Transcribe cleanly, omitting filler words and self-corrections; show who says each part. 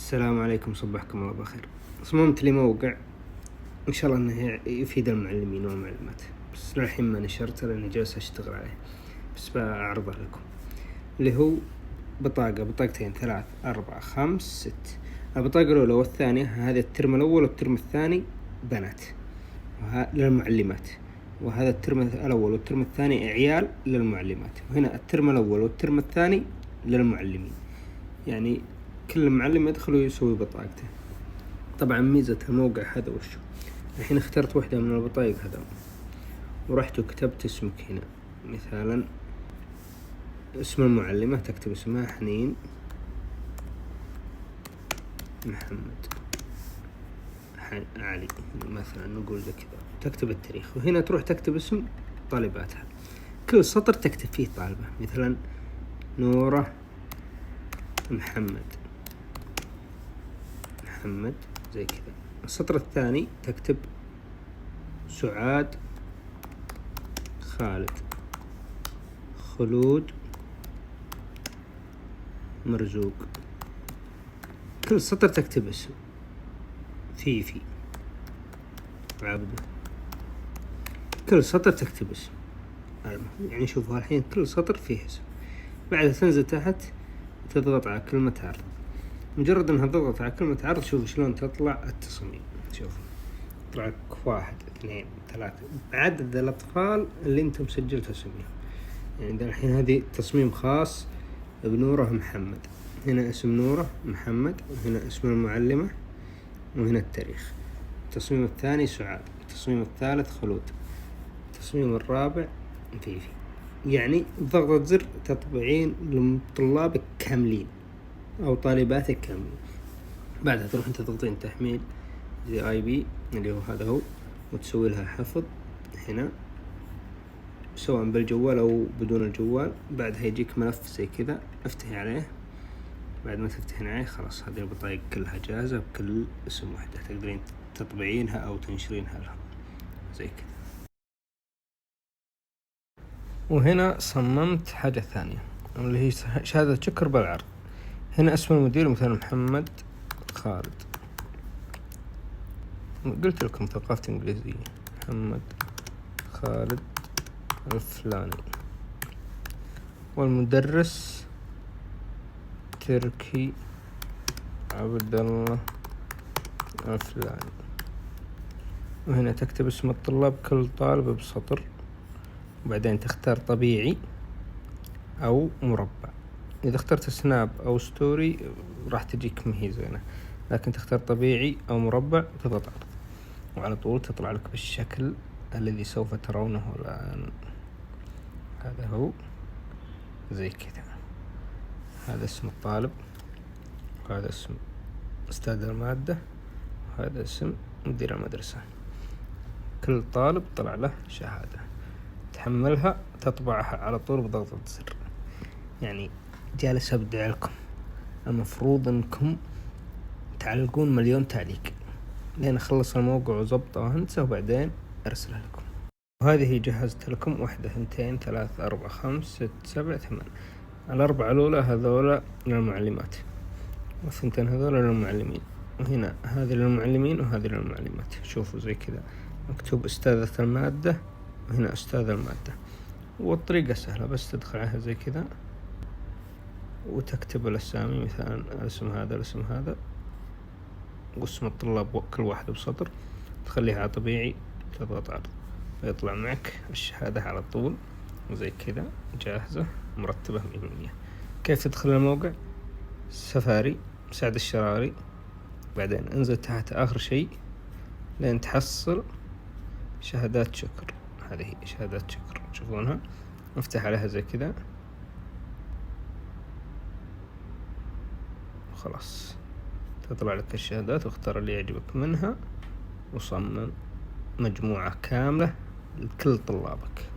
Speaker 1: السلام عليكم، صبحكم الله بخير. صممت لي موقع إن شاء الله إنه يفيد المعلمين والمعلمات، بس للحين ما نشرته لأني جالس أشتغل عليه، بس بأعرضه لكم. اللي هو بطاقتين 3 4 5 6. البطاقة الأولى والثانية هذا الترم الأول والترم الثاني بنات للمعلمات، وهذا الترم الأول والترم الثاني عيال للمعلمات، وهنا الترم الأول والترم الثاني للمعلمين. يعني كل معلم يدخل ويسوي بطاقته. طبعا ميزة الموقع هذا وشو، الحين اخترت واحدة من البطايق هذا ورحت وكتبت اسمك هنا، مثالا اسم المعلمة تكتب اسمها حنين محمد علي مثلا، نقول زي كذا، تكتب التاريخ، وهنا تروح تكتب اسم طالباتها. كل سطر تكتب فيه طالبة، مثلا نورة محمد زي كذا. السطر الثاني تكتب سعاد خالد خلود مرزوق. كل سطر تكتب اسم فيفي عبده، كل سطر تكتب اسم. يعني شوفوا الحين كل سطر فيه اسم. بعدها تنزل تحت تضغط على كلمة عرض. مجرد انها تضغط على كلمة عرض شوفوا شلون تطلع التصميم. شوفوا طلع لك 1 2 3 بعدد الأطفال اللي انتم سجلتوا اسمهم. يعني الحين هذه تصميم خاص بنورة محمد، هنا اسم نورة محمد، وهنا اسم المعلمة، وهنا التاريخ. التصميم الثاني سعاد، التصميم الثالث خلود، التصميم الرابع فيفي. يعني بضغطة زر تطبعين لطلابك كاملين أو طالباتك كاملين. بعدها تروح انت تضغطين تحميل زي اي بي اللي هو هذا هو، وتسوي لها حفظ هنا سواء بالجوال أو بدون الجوال. بعدها يجيك ملف زي كذا، افتحي عليه. بعد ما تفتحين عليه خلاص هذه البطايق كلها جاهزة بكل اسم وحدة، تقدرين تطبعينها أو تنشرينها لها زي كذا. وهنا صممت حاجة ثانية اللي هي شهادة شكر بالعرض. هنا اسم المدير مثلا محمد خالد، قلت لكم ثقافتي إنجليزية، محمد خالد الفلاني. والمدرس تركي عبد الله الفلاني. وهنا تكتب اسم الطلاب كل طالب بسطر، وبعدين تختار طبيعي أو مربع. إذا اخترت سناب أو ستوري راح تجيك مهي زينة، لكن تختار طبيعي أو مربع تضغط عرض، وعلى طول تطلع لك بالشكل الذي سوف ترونه الآن. هذا هو زي كذا. هذا اسم الطالب، وهذا اسم أستاذ المادة، وهذا اسم مدير المدرسة. كل طالب طلع له شهادة، تحملها تطبعها على طول بضغطة زر. يعني جالس أبدع لكم، المفروض أنكم تعلقون 1,000,000 تعليق لين أخلص الموقع وزبطه وهندسه، وبعدين أرسله لكم. وهذه جهزت لكم 1 2 3 4 5 6 7 8. 4 الأولى هذولا للمعلمات، والثنتين هذولا للمعلمين، وهنا هذه للمعلمين وهذه للمعلمات. شوفوا زي كذا مكتوب أستاذة المادة، وهنا أستاذ المادة. والطريقة سهلة، بس تدخل عليها زي كذا وتكتب الأسامي، مثلا الاسم هذا الاسم هذا واسم الطلاب كل واحد بسطر، تخليها على طبيعي، تضغط عرض، فيطلع معك الشهادة على طول زي كذا جاهزة مرتبة 100%. كيف تدخل الموقع؟ سفاري سعد الشراري، بعدين انزل تحت آخر شيء لين تحصل شهادات شكر. هذه شهادات شكر تشوفونها، افتح عليها زي كذا وخلاص تطلع لك الشهادات، واختار اللي يعجبك منها وصمم مجموعة كاملة لكل طلابك.